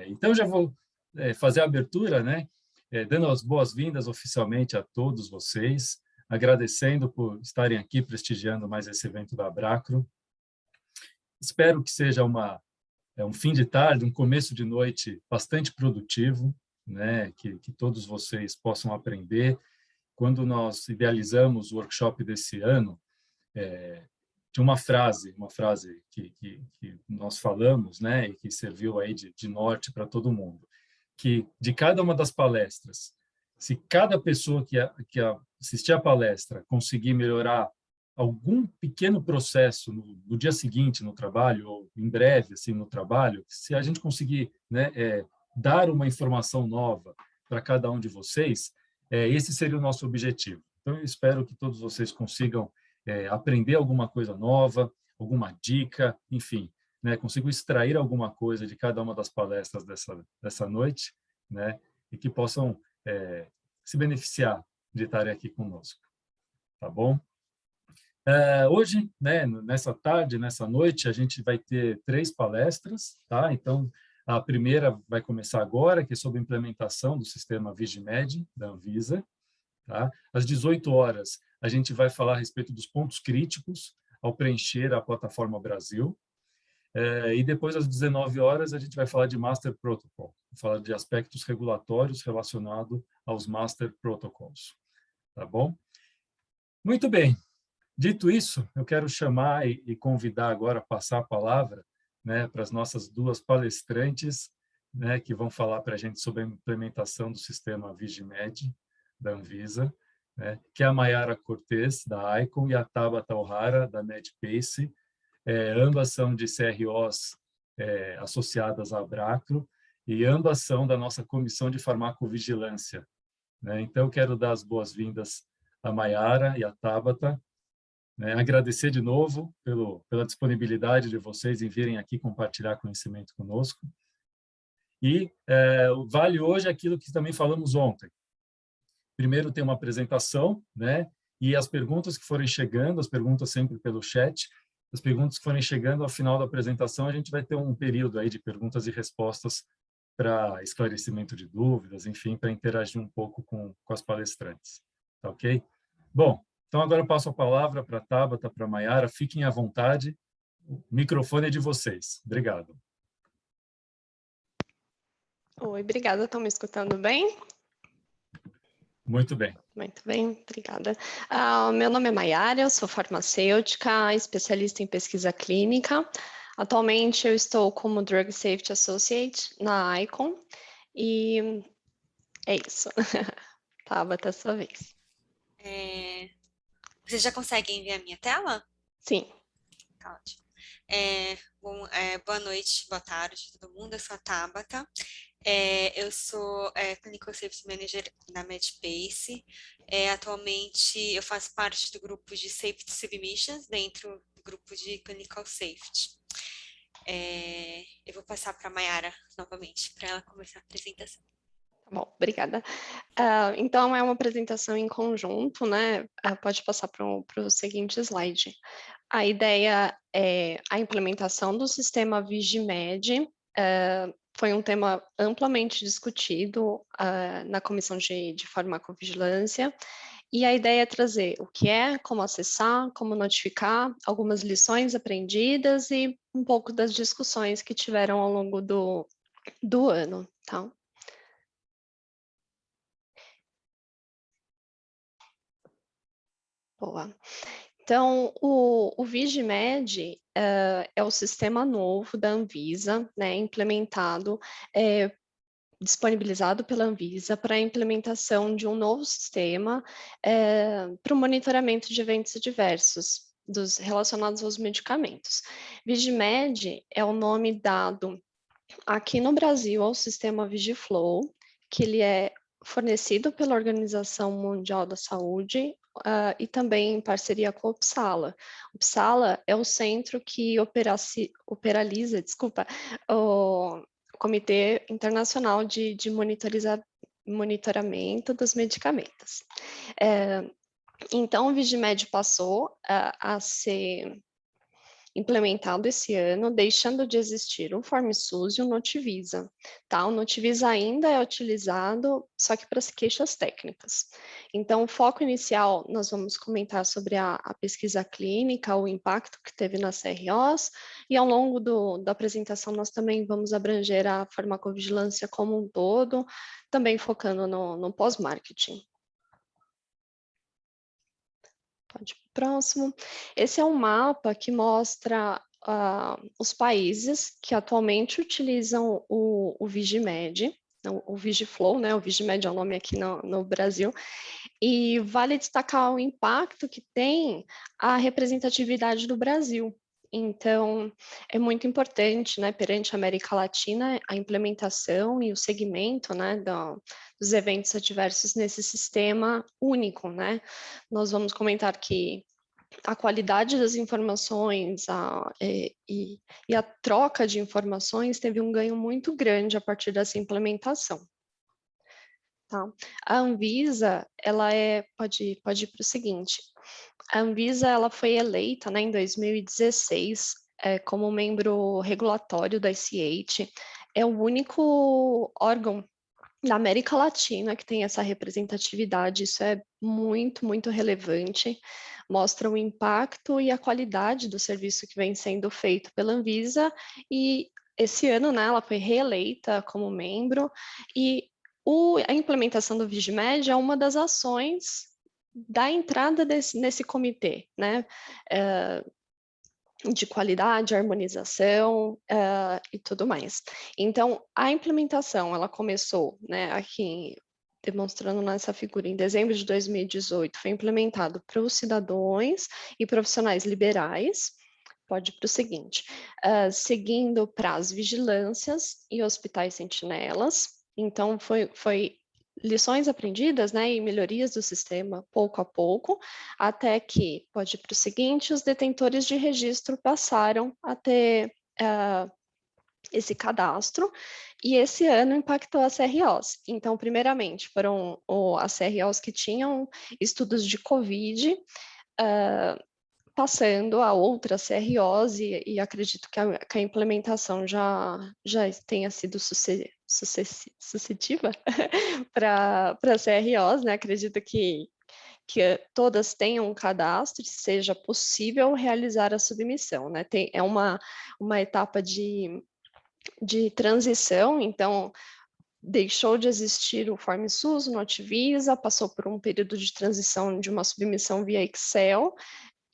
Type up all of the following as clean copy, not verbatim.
Então, já vou fazer a abertura, né? Dando as boas-vindas oficialmente a todos vocês, agradecendo por estarem aqui prestigiando mais esse evento da Abracro. Espero que seja um fim de tarde, um começo de noite bastante produtivo, né? Que todos vocês possam aprender. Quando nós idealizamos o workshop desse ano, tinha uma frase que nós falamos, né? E que serviu aí de norte para todo mundo, que de cada uma das palestras, se cada pessoa que assistir a palestra conseguir melhorar algum pequeno processo no dia seguinte no trabalho, ou em breve assim no trabalho, se a gente conseguir, né, dar uma informação nova para cada um de vocês, esse seria o nosso objetivo. Então, eu espero que todos vocês consigam aprender alguma coisa nova, alguma dica, enfim, né, consigo extrair alguma coisa de cada uma das palestras dessa noite, né, e que possam se beneficiar de estarem aqui conosco, tá bom? Hoje, né, nessa tarde, nessa noite, a gente vai ter 3 palestras, tá? Então, a primeira vai começar agora, que é sobre a implementação do sistema Vigimed, da Anvisa, tá? Às 18 horas, a gente vai falar a respeito dos pontos críticos ao preencher a plataforma Brasil. E depois, às 19 horas, a gente vai falar de Master Protocol, falar de aspectos regulatórios relacionados aos Master Protocols. Tá bom? Muito bem. Dito isso, eu quero chamar e convidar agora, passar a palavra, né, para as nossas 2 palestrantes, né, que vão falar para a gente sobre a implementação do sistema Vigimed, da Anvisa, né, que é a Mayara Cortez, da ICON, e a Tabata O'Hara, da MedPace. Ambas são de CROs associadas à Abracro, e ambas são da nossa Comissão de Farmacovigilância, né? Então, eu quero dar as boas-vindas a Mayara e a Tabata, né? Agradecer de novo pela disponibilidade de vocês em virem aqui compartilhar conhecimento conosco. E vale hoje aquilo que também falamos ontem. Primeiro tem uma apresentação, né? E as perguntas que forem chegando, as perguntas sempre pelo chat, as perguntas que forem chegando ao final da apresentação, a gente vai ter um período aí de perguntas e respostas para esclarecimento de dúvidas, enfim, para interagir um pouco com as palestrantes. Tá ok? Bom, então agora eu passo a palavra para a Tabata, para a Mayara. Fiquem à vontade. O microfone é de vocês. Obrigado. Oi, obrigada. Estão me escutando bem? Muito bem. Muito bem, obrigada. Meu nome é Mayara, eu sou farmacêutica, especialista em pesquisa clínica. Atualmente eu estou como Drug Safety Associate na ICON e é isso. Tabata, a sua vez. Vocês já conseguem ver a minha tela? Sim. Tá ótimo. Boa noite, boa tarde todo mundo, eu sou a Tabata. Eu sou Clinical Safety Manager na MedPace. Atualmente eu faço parte do grupo de Safety Submissions dentro do grupo de Clinical Safety. Eu vou passar para a Mayara novamente, para ela começar a apresentação. Bom, obrigada. Então, é uma apresentação em conjunto, né? Pode passar para o seguinte slide. A ideia é a implementação do sistema Vigimed. Foi um tema amplamente discutido na Comissão de Farmacovigilância, e a ideia é trazer o que é, como acessar, como notificar, algumas lições aprendidas e um pouco das discussões que tiveram ao longo do ano, tá? Boa. Então, o Vigimed é o sistema novo da Anvisa, né, implementado, disponibilizado pela Anvisa para a implementação de um novo sistema para o monitoramento de eventos adversos relacionados aos medicamentos. Vigimed é o nome dado aqui no Brasil ao sistema Vigiflow, que ele é fornecido pela Organização Mundial da Saúde e também em parceria com o Uppsala. O Uppsala é o centro que operaliza, o Comitê Internacional de Monitoramento dos Medicamentos. Então, o Vigimed passou a ser implementado esse ano, deixando de existir o FormSUS e o Notivisa, tá? O Notivisa ainda é utilizado, só que para as queixas técnicas. Então, o foco inicial, nós vamos comentar sobre a pesquisa clínica, o impacto que teve nas CROs, e ao longo da apresentação nós também vamos abranger a farmacovigilância como um todo, também focando no pós-marketing. Pode ir para o próximo. Esse é um mapa que mostra os países que atualmente utilizam o Vigimed, o Vigiflow, né? O Vigimed é o nome aqui no Brasil, e vale destacar o impacto que tem a representatividade do Brasil. Então, é muito importante, né, perante a América Latina, a implementação e o segmento, né, dos eventos adversos nesse sistema único, né? Nós vamos comentar que a qualidade das informações e a troca de informações teve um ganho muito grande a partir dessa implementação. Tá? A Anvisa, pode ir para o seguinte, a Anvisa ela foi eleita, né, em 2016 como membro regulatório da ICH, é o único órgão da América Latina que tem essa representatividade, isso é muito, muito relevante, mostra o impacto e a qualidade do serviço que vem sendo feito pela Anvisa, e esse ano, né, ela foi reeleita como membro, e a implementação do Vigimed é uma das ações da entrada nesse comitê, né, de qualidade, harmonização e tudo mais. Então, a implementação, ela começou, né, aqui demonstrando nessa figura, em dezembro de 2018, foi implementado para os cidadãos e profissionais liberais. Pode ir para o seguinte, seguindo para as vigilâncias e hospitais sentinelas. Então, foi lições aprendidas, né, e melhorias do sistema pouco a pouco, até que, pode ir para o seguinte, os detentores de registro passaram a ter esse cadastro, e esse ano impactou as CROs. Então, primeiramente, foram as CROs que tinham estudos de COVID, passando a outras CROs, e acredito que a implementação já tenha sido sucessiva para CROs, né? Acredito que todas tenham um cadastro e seja possível realizar a submissão, né? É uma etapa de transição, então deixou de existir o FormSUS, o Notivisa, passou por um período de transição de uma submissão via Excel,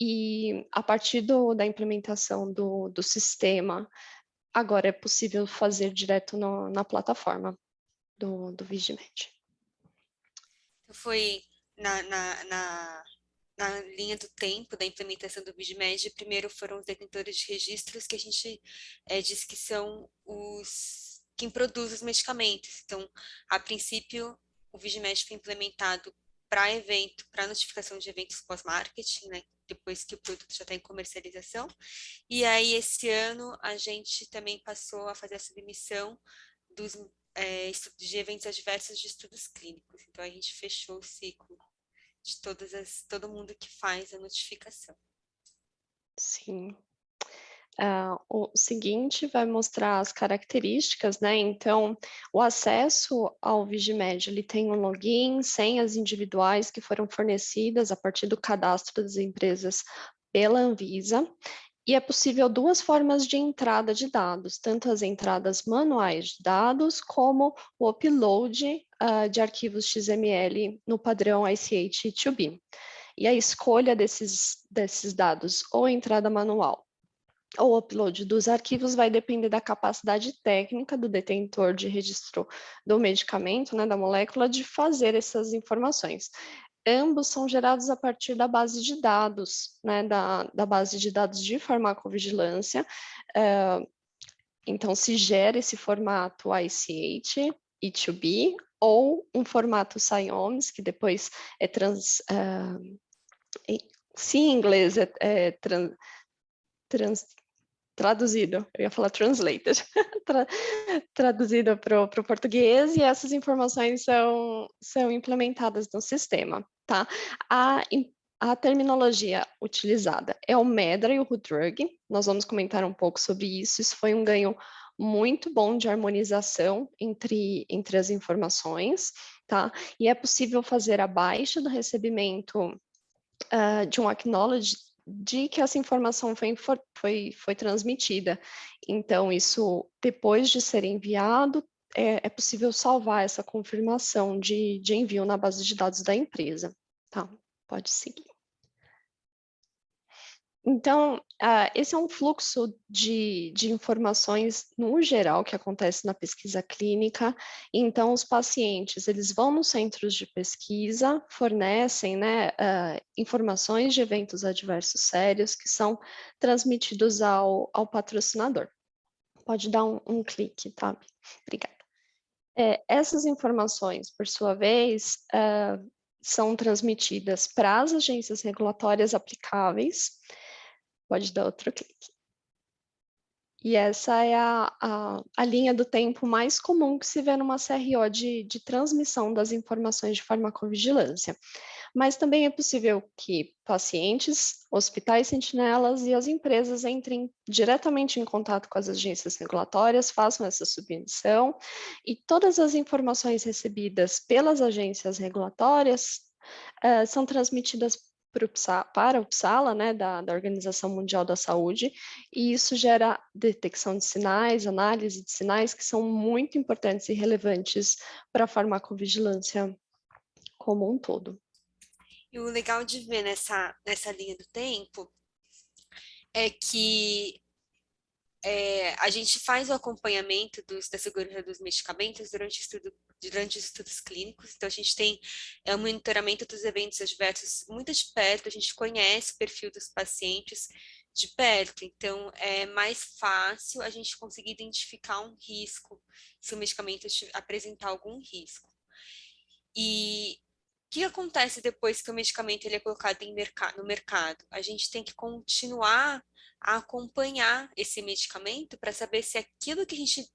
e a partir da implementação do sistema, agora é possível fazer direto na plataforma do Vigimed. Foi na linha do tempo da implementação do Vigimed, primeiro foram os detentores de registros, que a gente diz que são quem produz os medicamentos. Então, a princípio, o Vigimed foi implementado para notificação de eventos pós-marketing, né, depois que o produto já está em comercialização. E aí, esse ano, a gente também passou a fazer a submissão de eventos adversos de estudos clínicos. Então, a gente fechou o ciclo de todo mundo que faz a notificação. Sim. O seguinte vai mostrar as características, né? Então, o acesso ao Vigimed, ele tem um login, senhas individuais que foram fornecidas a partir do cadastro das empresas pela Anvisa, e é possível duas formas de entrada de dados, tanto as entradas manuais de dados, como o upload de arquivos XML no padrão ICH 2B. E a escolha desses dados, ou entrada manual, ou upload dos arquivos, vai depender da capacidade técnica do detentor de registro do medicamento, né, da molécula, de fazer essas informações. Ambos são gerados a partir da base de dados, né, da base de dados de farmacovigilância. Então, se gera esse formato ICH e 2B, ou um formato SciOms, que depois se em inglês traduzido, eu ia falar translated, traduzido para o português, e essas informações são implementadas no sistema, tá? A terminologia utilizada é o MEDRA e o RUDRUG. Nós vamos comentar um pouco sobre isso. Isso foi um ganho muito bom de harmonização entre as informações, tá? E é possível fazer a baixa do recebimento de um acknowledge de que essa informação foi transmitida. Então, isso, depois de ser enviado, é possível salvar essa confirmação de envio na base de dados da empresa. Tá, pode seguir. Então, esse é um fluxo de informações, no geral, que acontece na pesquisa clínica. Então, os pacientes, eles vão nos centros de pesquisa, fornecem, né, informações de eventos adversos sérios que são transmitidos ao patrocinador. Pode dar um clique, tá? Obrigada. Essas informações, por sua vez, são transmitidas para as agências regulatórias aplicáveis. Pode dar outro clique. E essa é a linha do tempo mais comum que se vê numa CRO de transmissão das informações de farmacovigilância. Mas também é possível que pacientes, hospitais sentinelas e as empresas entrem diretamente em contato com as agências regulatórias, façam essa submissão, e todas as informações recebidas pelas agências regulatórias são transmitidas para o PSALA, né, da Organização Mundial da Saúde, e isso gera detecção de sinais, análise de sinais que são muito importantes e relevantes para a farmacovigilância como um todo. E o legal de ver nessa linha do tempo é que a gente faz o acompanhamento da segurança dos medicamentos durante os estudos clínicos, então a gente tem o monitoramento dos eventos adversos muito de perto, a gente conhece o perfil dos pacientes de perto, então é mais fácil a gente conseguir identificar um risco, se o medicamento apresentar algum risco. E o que acontece depois que o medicamento ele é colocado no mercado? A gente tem que continuar a acompanhar esse medicamento para saber se aquilo que a gente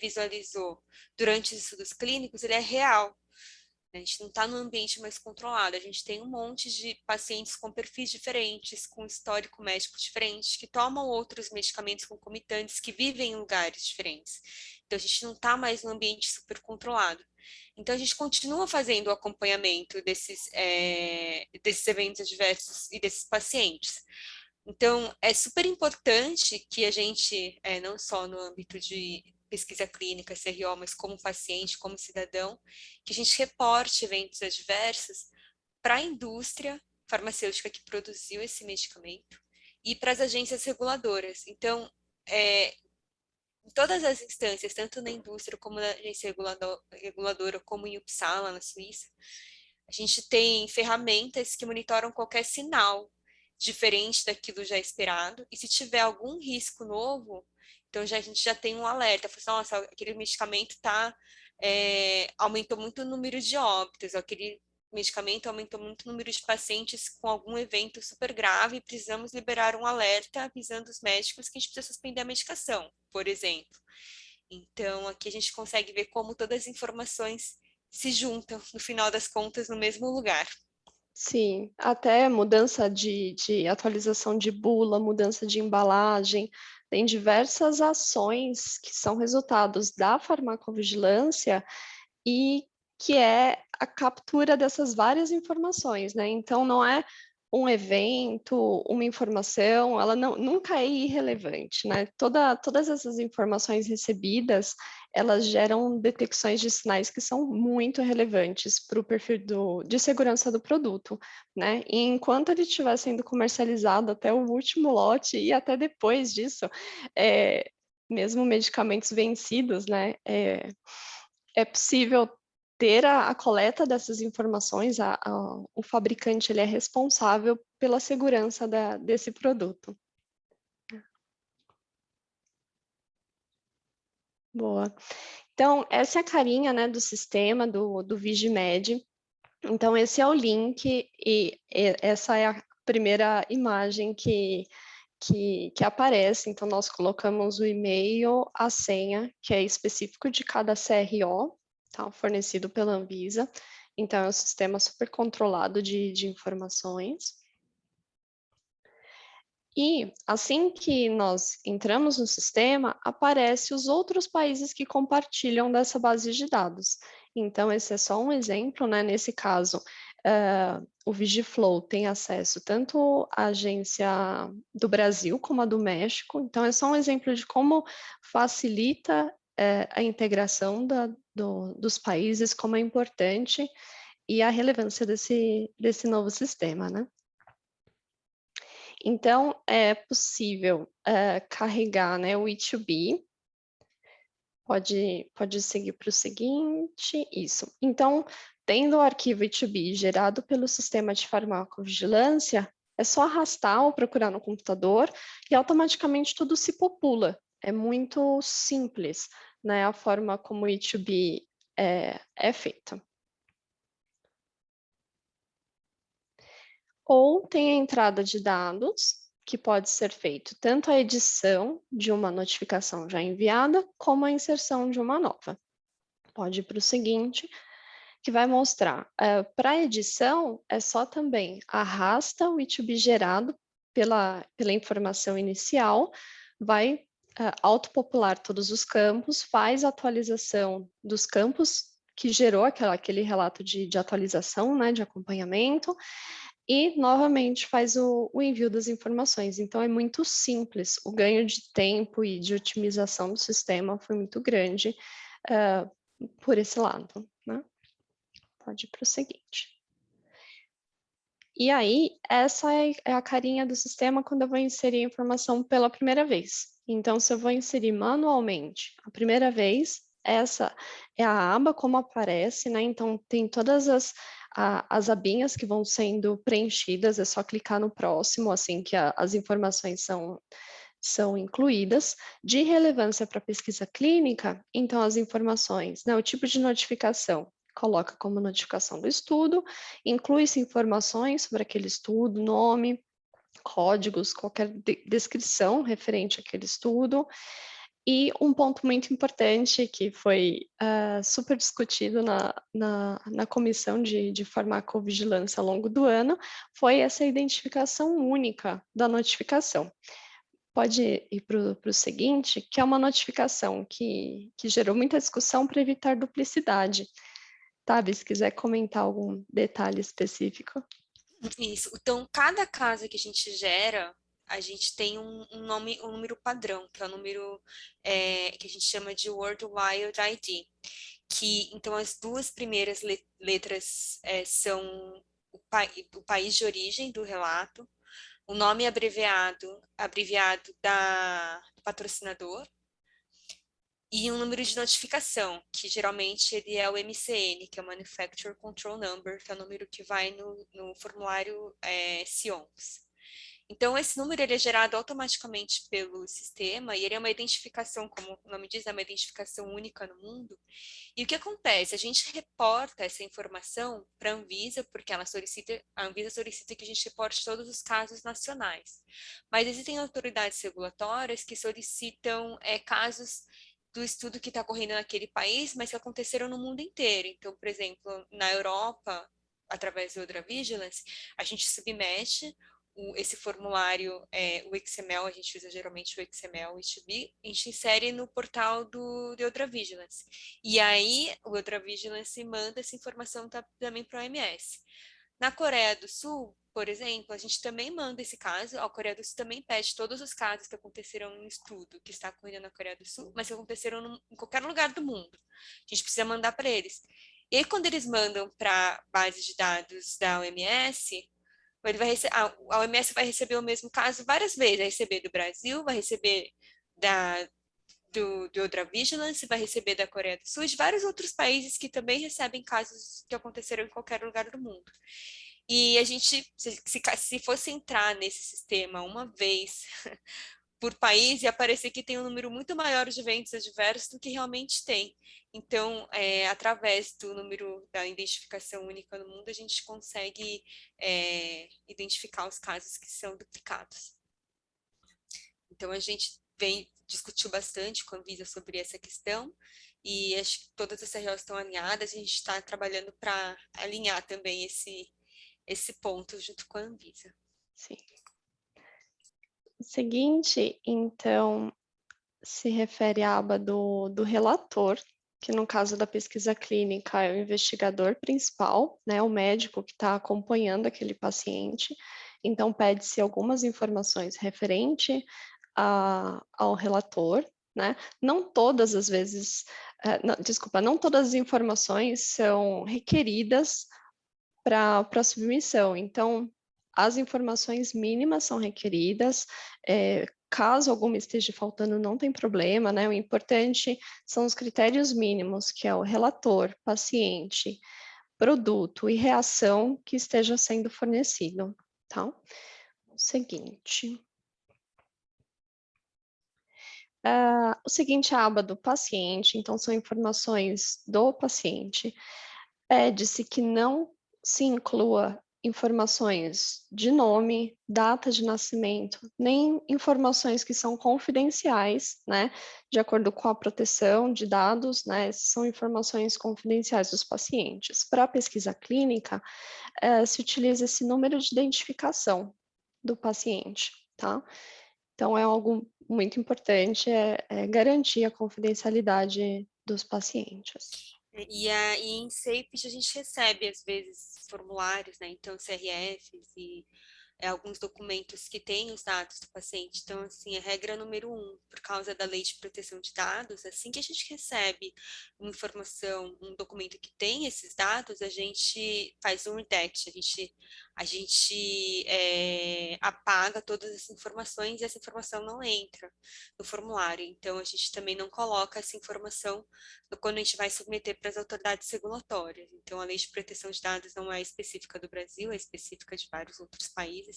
visualizou durante os estudos clínicos ele é real. A gente não está no ambiente mais controlado, a gente tem um monte de pacientes com perfis diferentes, com histórico médico diferente, que tomam outros medicamentos concomitantes, que vivem em lugares diferentes. Então, a gente não está mais no ambiente super controlado. Então, a gente continua fazendo o acompanhamento desses eventos adversos e desses pacientes. Então, é super importante que a gente, não só no âmbito de pesquisa clínica, CRO, mas como paciente, como cidadão, que a gente reporte eventos adversos para a indústria farmacêutica que produziu esse medicamento e para as agências reguladoras. Então, em todas as instâncias, tanto na indústria como na agência reguladora, como em Uppsala, na Suíça, a gente tem ferramentas que monitoram qualquer sinal diferente daquilo já esperado, e se tiver algum risco novo, então a gente já tem um alerta, fala assim, nossa, aquele medicamento aumentou muito o número de óbitos, aquele medicamento aumentou muito o número de pacientes com algum evento super grave e precisamos liberar um alerta avisando os médicos que a gente precisa suspender a medicação, por exemplo. Então, aqui a gente consegue ver como todas as informações se juntam, no final das contas, no mesmo lugar. Sim, até mudança de atualização de bula, mudança de embalagem, tem diversas ações que são resultados da farmacovigilância e que é a captura dessas várias informações, né? Então, não é um evento, uma informação, ela nunca é irrelevante, né? Todas essas informações recebidas, elas geram detecções de sinais que são muito relevantes para o perfil de segurança do produto, né? E enquanto ele estiver sendo comercializado até o último lote e até depois disso, mesmo medicamentos vencidos, né? É possível ter a coleta dessas informações, o fabricante ele é responsável pela segurança desse produto. Boa. Então, essa é a carinha, né, do sistema, do Vigimed. Então, esse é o link e essa é a primeira imagem que aparece. Então, nós colocamos o e-mail, a senha, que é específico de cada CRO, tá, fornecido pela Anvisa. Então, é um sistema super controlado de informações. E assim que nós entramos no sistema, aparece os outros países que compartilham dessa base de dados. Então, esse é só um exemplo, né? Nesse caso, o Vigiflow tem acesso tanto à agência do Brasil como a do México. Então, é só um exemplo de como facilita a integração dos países, como é importante e a relevância desse novo sistema, né? Então, é possível carregar, né, o E2B. Pode seguir para o seguinte, isso. Então, tendo o arquivo E2B gerado pelo sistema de farmacovigilância, é só arrastar ou procurar no computador e automaticamente tudo se popula. É muito simples, né, a forma como o E2B é feita. Ou tem a entrada de dados, que pode ser feito tanto a edição de uma notificação já enviada, como a inserção de uma nova. Pode ir para o seguinte, que vai mostrar. Para edição, é só também arrasta o E2B gerado pela informação inicial, vai autopopular todos os campos, faz a atualização dos campos que gerou aquele relato de atualização, né, de acompanhamento, e novamente faz o envio das informações. Então é muito simples, o ganho de tempo e de otimização do sistema foi muito grande por esse lado, né? Pode ir para o seguinte. E aí, essa é a carinha do sistema quando eu vou inserir a informação pela primeira vez. Então, se eu vou inserir manualmente a primeira vez, essa é a aba como aparece, né? Então, tem todas as abinhas que vão sendo preenchidas, é só clicar no próximo, assim que as informações são incluídas. De relevância para a pesquisa clínica, então as informações, né? O tipo de notificação, coloca como notificação do estudo, inclui-se informações sobre aquele estudo, nome, códigos, qualquer descrição referente àquele estudo. E um ponto muito importante que foi super discutido na comissão de farmacovigilância ao longo do ano foi essa identificação única da notificação. Pode ir para o seguinte, que é uma notificação que gerou muita discussão para evitar duplicidade. Tabi, se quiser comentar algum detalhe específico. Isso. Então, cada casa que a gente gera, a gente tem um nome, um número padrão, que é o número que a gente chama de World Wide ID. Que, então, as duas primeiras letras são o país de origem do relato, o nome abreviado do patrocinador, e um número de notificação, que geralmente ele é o MCN, que é o Manufacturer Control Number, que é o número que vai no formulário CIOMS. Então, esse número ele é gerado automaticamente pelo sistema e ele é uma identificação, como o nome diz, é uma identificação única no mundo. E o que acontece? A gente reporta essa informação para a Anvisa, porque a Anvisa solicita que a gente reporte todos os casos nacionais. Mas existem autoridades regulatórias que solicitam casos do estudo que está ocorrendo naquele país, mas que aconteceram no mundo inteiro. Então, por exemplo, na Europa, através do EudraVigilance, a gente submete esse formulário, o XML, a gente usa geralmente o XML, o E2B, a gente insere no portal do EudraVigilance. E aí, o EudraVigilance manda essa informação também para o OMS. Na Coreia do Sul, por exemplo, a gente também manda esse caso, a Coreia do Sul também pede todos os casos que aconteceram no estudo que está ocorrendo na Coreia do Sul, mas que aconteceram em qualquer lugar do mundo. A gente precisa mandar para eles. E aí, quando eles mandam para a base de dados da OMS, a OMS vai receber o mesmo caso várias vezes, vai receber do Brasil, vai receber do EudraVigilance, vai receber da Coreia do Sul e de vários outros países que também recebem casos que aconteceram em qualquer lugar do mundo. E a gente, se fosse entrar nesse sistema uma vez por país, ia parecer que tem um número muito maior de eventos adversos do que realmente tem. Então, através do número da identificação única no mundo, a gente consegue identificar os casos que são duplicados. Então, a gente discutiu bastante com a Anvisa sobre essa questão e acho que todas as regiões estão alinhadas, a gente está trabalhando para alinhar também esse ponto junto com a Anvisa. Sim. O seguinte, então, se refere à aba do relator, que no caso da pesquisa clínica é o investigador principal, né, o médico que está acompanhando aquele paciente. Então, pede-se algumas informações referente ao relator, né? Não todas as vezes, não todas as informações são requeridas para submissão. Então, as informações mínimas são requeridas, caso alguma esteja faltando, não tem problema, né? O importante são os critérios mínimos, que é o relator, paciente, produto e reação que esteja sendo fornecido, tá? O seguinte. O seguinte, a aba do paciente, então são informações do paciente. Pede-se que não se inclua informações de nome, data de nascimento, nem informações que são confidenciais, né, de acordo com a proteção de dados, né, são informações confidenciais dos pacientes. Para a pesquisa clínica, se utiliza esse número de identificação do paciente, tá? Então, é algo muito importante, é garantir a confidencialidade dos pacientes. E em SAPES a gente recebe, às vezes, formulários, né? Então, CRFs e alguns documentos que têm os dados do paciente. Então, assim, a regra número 1, por causa da Lei de Proteção de Dados, assim que a gente recebe uma informação, um documento que tem esses dados, a gente faz um redact, a gente apaga todas as informações e essa informação não entra no formulário. Então, a gente também não coloca essa informação quando a gente vai submeter para as autoridades regulatórias. Então, a Lei de Proteção de Dados não é específica do Brasil, é específica de vários outros países,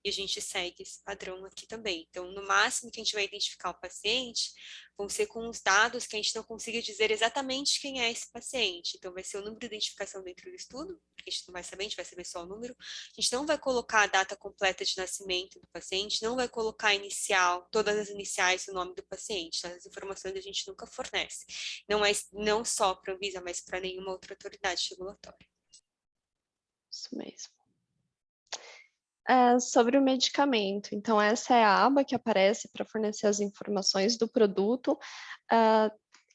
e a gente segue esse padrão aqui também. Então, no máximo que a gente vai identificar o paciente, vão ser com os dados que a gente não consiga dizer exatamente quem é esse paciente. Então, vai ser o número de identificação dentro do estudo, porque a gente não vai saber, a gente vai saber só o número. A gente não vai colocar a data completa de nascimento do paciente, não vai colocar inicial, todas as iniciais do nome do paciente. As informações a gente nunca fornece. Não só para a Anvisa, mas para nenhuma outra autoridade regulatória. Isso mesmo. Sobre o medicamento, então essa é a aba que aparece para fornecer as informações do produto.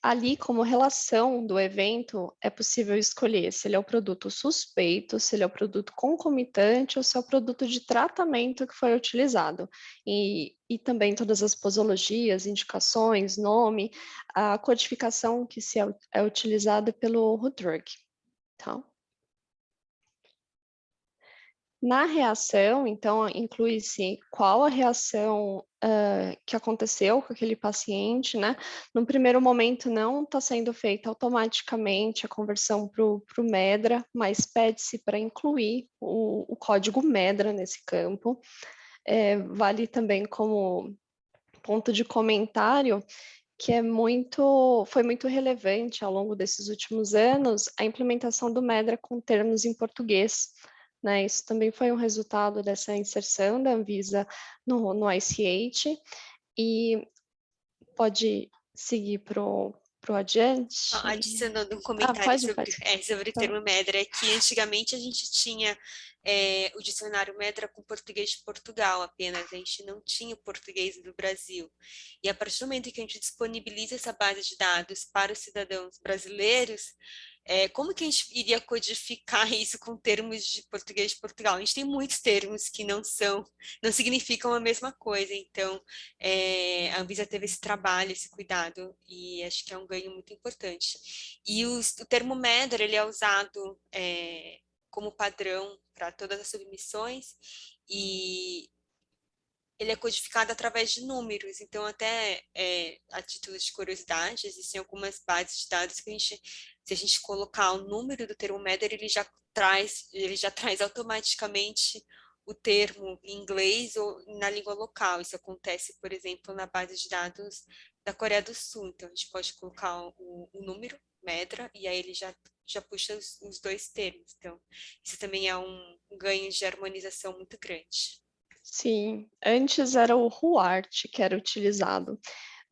Ali, como relação do evento, é possível escolher se ele é o produto suspeito, se ele é o produto concomitante ou se é o produto de tratamento que foi utilizado. E também todas as posologias, indicações, nome, a codificação que é utilizada pelo RUDRUG. Tá? Na reação, então, inclui-se qual a reação que aconteceu com aquele paciente, né? No primeiro momento, não está sendo feita automaticamente a conversão para o MEDRA, mas pede-se para incluir o código MEDRA nesse campo. Vale também como ponto de comentário que foi muito relevante ao longo desses últimos anos a implementação do MEDRA com termos em português. Né, isso também foi um resultado dessa inserção da Anvisa no ICH, e pode seguir para o adiante. Adicionando um comentário sobre o Tá. termo MEDRA, é que antigamente a gente tinha o dicionário MEDRA com português de Portugal apenas, a gente não tinha o português do Brasil. E a partir do momento que a gente disponibiliza essa base de dados para os cidadãos brasileiros, como que a gente iria codificar isso com termos de português de Portugal? A gente tem muitos termos que não significam a mesma coisa, então a Anvisa teve esse trabalho, esse cuidado, e acho que é um ganho muito importante. E o termo MEDRA, ele é usado como padrão para todas as submissões, e ele é codificado através de números, então até a título de curiosidade, existem algumas bases de dados que se a gente colocar o número do termo MEDRA, ele já traz automaticamente o termo em inglês ou na língua local. Isso acontece, por exemplo, na base de dados da Coreia do Sul. Então, a gente pode colocar o número, MEDRA, e aí ele já puxa os dois termos. Então, isso também é um ganho de harmonização muito grande. Sim, antes era o RUART que era utilizado,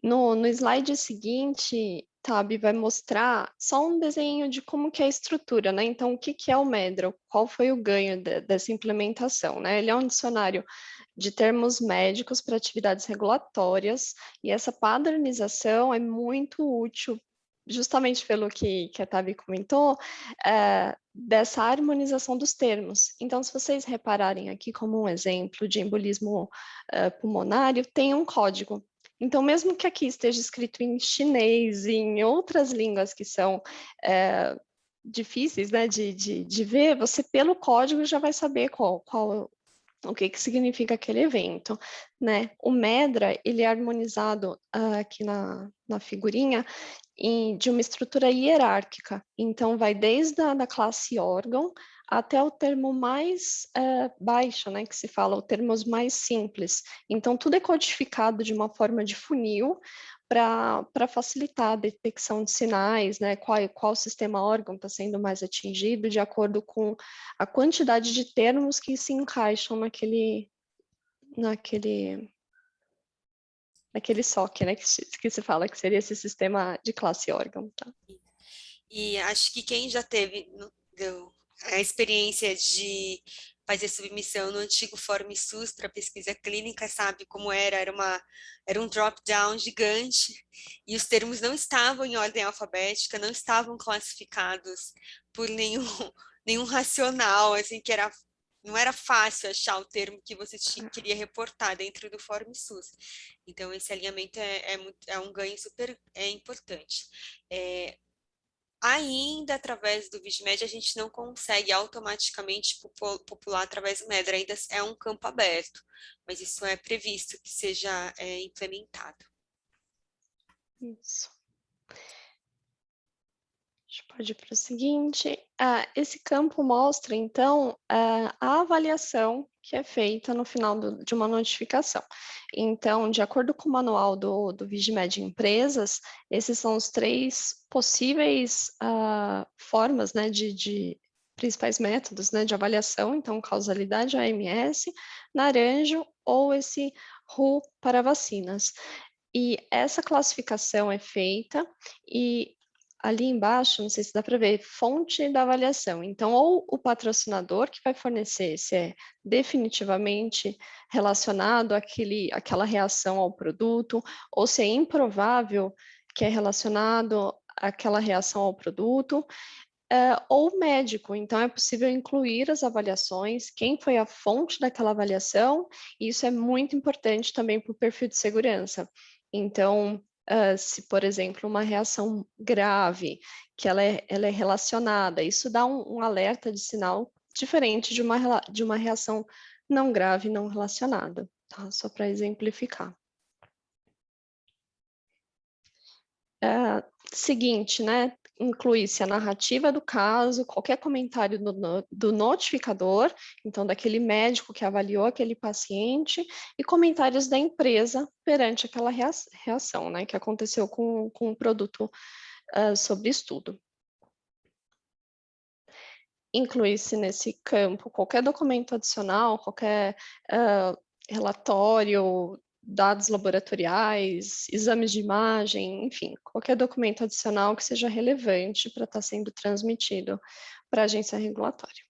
No slide seguinte, Tabi vai mostrar só um desenho de como que é a estrutura, né? Então, o que é o Medra? Qual foi o ganho dessa implementação, né? Ele é um dicionário de termos médicos para atividades regulatórias, e essa padronização é muito útil, justamente pelo que a Tabi comentou, dessa harmonização dos termos. Então, se vocês repararem aqui como um exemplo de embolismo pulmonário, tem um código. Então, mesmo que aqui esteja escrito em chinês e em outras línguas que são difíceis, né, de ver, você pelo código já vai saber o que significa aquele evento, né? O Medra, ele é harmonizado aqui na figurinha de uma estrutura hierárquica. Então, vai desde a da classe órgão até o termo mais baixo, né, que se fala, os termos mais simples. Então, tudo é codificado de uma forma de funil para facilitar a detecção de sinais, né, qual sistema órgão está sendo mais atingido, de acordo com a quantidade de termos que se encaixam naquele SOC, né, que se fala que seria esse sistema de classe órgão, tá? E acho que quem já teve a experiência de fazer submissão no antigo Form SUS para pesquisa clínica sabe como era um drop-down gigante e os termos não estavam em ordem alfabética, não estavam classificados por nenhum racional, assim, não era fácil achar o termo que você queria reportar dentro do Form SUS. Então, esse alinhamento é um ganho super importante. Ainda através do VisMed, a gente não consegue automaticamente popular através do Medra, ainda é um campo aberto, mas isso é previsto que seja implementado. Isso. A gente pode ir para o seguinte. Esse campo mostra, então, a avaliação que é feita no final de uma notificação. Então, de acordo com o manual do VisMed Empresas, esses são os 3 possíveis formas, né, de principais métodos, né, de avaliação. Então, causalidade, AMS, Naranjo ou esse RU para vacinas. E essa classificação é feita e ali embaixo, não sei se dá para ver, fonte da avaliação. Então, ou o patrocinador que vai fornecer se é definitivamente relacionado àquela reação ao produto, ou se é improvável que é relacionado àquela reação ao produto, ou médico. Então, é possível incluir as avaliações, quem foi a fonte daquela avaliação, e isso é muito importante também para o perfil de segurança. Então, se, por exemplo, uma reação grave, que ela é relacionada, isso dá um alerta de sinal diferente de uma reação não grave, não relacionada, tá? Só para exemplificar. Seguinte, né? Inclui-se a narrativa do caso, qualquer comentário do notificador, então daquele médico que avaliou aquele paciente, e comentários da empresa perante aquela reação, né, que aconteceu com o produto sobre estudo. Inclui-se nesse campo qualquer documento adicional, qualquer relatório, dados laboratoriais, exames de imagem, enfim, qualquer documento adicional que seja relevante para estar sendo transmitido para a agência regulatória.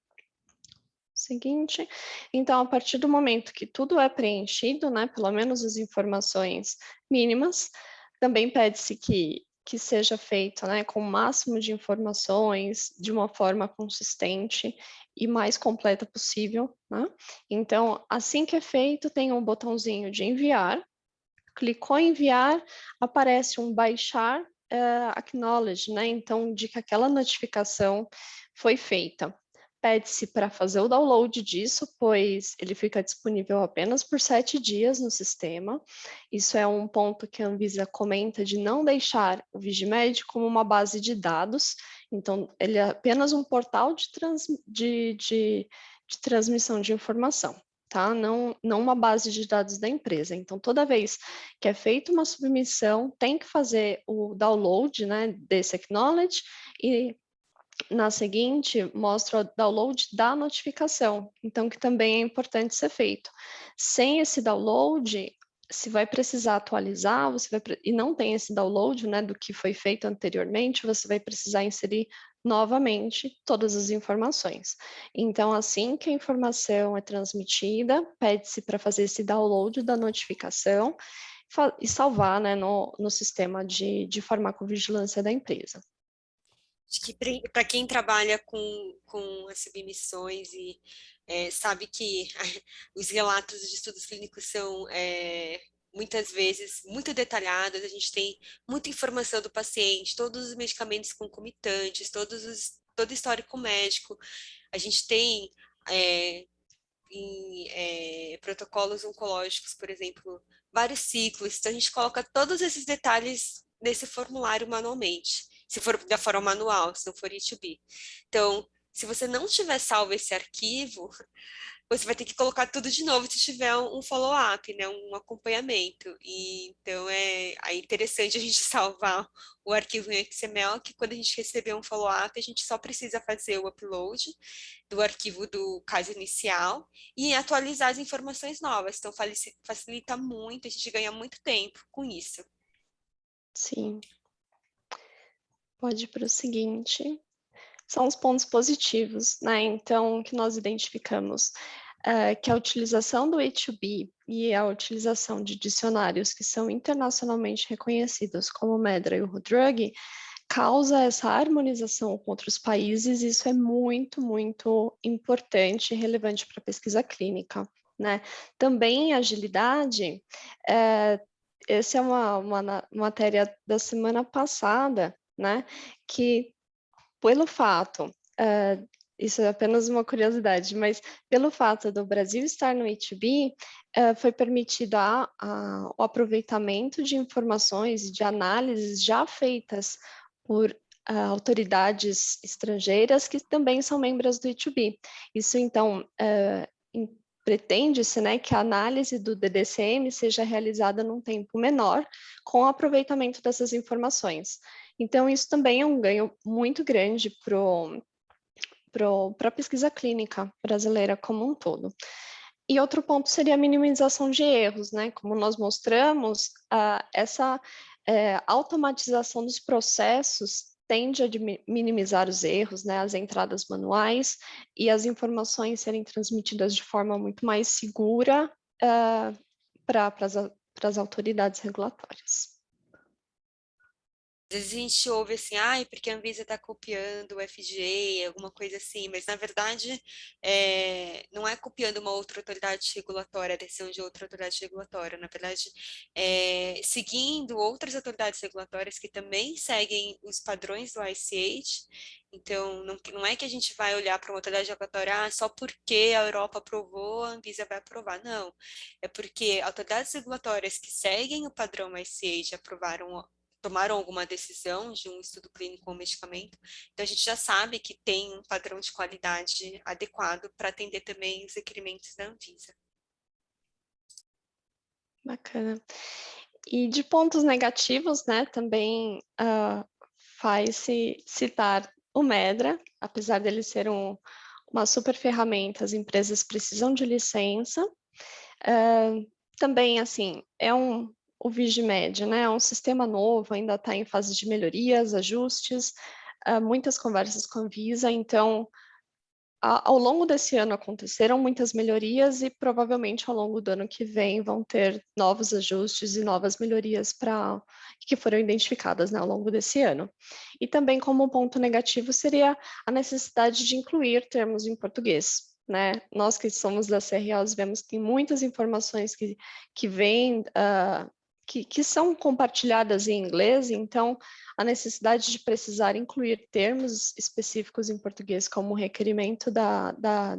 Seguinte, então, a partir do momento que tudo é preenchido, né, pelo menos as informações mínimas, também pede-se que seja feito, né, com o máximo de informações, de uma forma consistente e mais completa possível, né? Então, assim que é feito, tem um botãozinho de enviar, clicou em enviar, aparece um baixar acknowledge, né? Então, de que aquela notificação foi feita. Pede-se para fazer o download disso, pois ele fica disponível apenas por 7 dias no sistema. Isso é um ponto que a Anvisa comenta de não deixar o VisMed como uma base de dados. Então, ele é apenas um portal de transmissão de informação, tá? Não uma base de dados da empresa. Então, toda vez que é feita uma submissão, tem que fazer o download, né, desse acknowledge e na seguinte, mostra o download da notificação, então que também é importante ser feito. Sem esse download, se vai precisar atualizar, e não tem esse download, né, do que foi feito anteriormente, você vai precisar inserir novamente todas as informações. Então, assim que a informação é transmitida, pede-se para fazer esse download da notificação e salvar, né, no sistema de farmacovigilância da empresa. Acho que para quem trabalha com as submissões e sabe que os relatos de estudos clínicos são muitas vezes muito detalhados, a gente tem muita informação do paciente, todos os medicamentos concomitantes, todo o histórico médico, a gente tem em protocolos oncológicos, por exemplo, vários ciclos, então a gente coloca todos esses detalhes nesse formulário manualmente, se for da forma manual, se não for E2B. Então, se você não tiver salvo esse arquivo, você vai ter que colocar tudo de novo se tiver um follow-up, né, um acompanhamento. E, então, é interessante a gente salvar o arquivo em XML, que quando a gente receber um follow-up, a gente só precisa fazer o upload do arquivo do caso inicial e atualizar as informações novas. Então, facilita muito, a gente ganha muito tempo com isso. Sim. Pode ir para o seguinte. São os pontos positivos, né? Então, que nós identificamos que a utilização do E2B e a utilização de dicionários que são internacionalmente reconhecidos como o MEDRA e o RUDRUG causa essa harmonização com outros países, e isso é muito, muito importante e relevante para a pesquisa clínica, né? Também agilidade, essa é uma matéria da semana passada, né? Que pelo fato, isso é apenas uma curiosidade, mas pelo fato do Brasil estar no E2B, foi permitido o aproveitamento de informações e de análises já feitas por autoridades estrangeiras que também são membros do E2B. Isso, então, pretende-se, né, que a análise do DDCM seja realizada num tempo menor, com o aproveitamento dessas informações. Então, isso também é um ganho muito grande para a pesquisa clínica brasileira como um todo. E outro ponto seria a minimização de erros, né? Como nós mostramos, essa automatização dos processos tende a minimizar os erros, né? As entradas manuais e as informações serem transmitidas de forma muito mais segura para as autoridades regulatórias. Às vezes a gente ouve assim, porque a Anvisa está copiando o FDA, alguma coisa assim, mas na verdade não é copiando uma outra autoridade regulatória, a decisão de outra autoridade regulatória, na verdade seguindo outras autoridades regulatórias que também seguem os padrões do ICH. Então, não é que a gente vai olhar para uma autoridade regulatória só porque a Europa aprovou, a Anvisa vai aprovar, não. É porque autoridades regulatórias que seguem o padrão ICH tomaram alguma decisão de um estudo clínico ou medicamento, então a gente já sabe que tem um padrão de qualidade adequado para atender também os requerimentos da Anvisa. Bacana. E de pontos negativos, né, também faz-se citar o MEDRA, apesar dele ser uma super ferramenta, as empresas precisam de licença. Também, assim, o Vigimed, né, é um sistema novo, ainda está em fase de melhorias, ajustes, muitas conversas com a Anvisa, então, ao longo desse ano aconteceram muitas melhorias e provavelmente ao longo do ano que vem vão ter novos ajustes e novas melhorias que foram identificadas, né, ao longo desse ano. E também como ponto negativo seria a necessidade de incluir termos em português, né? Nós que somos da CROs vemos que tem muitas informações que vêm, que são compartilhadas em inglês, então a necessidade de precisar incluir termos específicos em português como requerimento da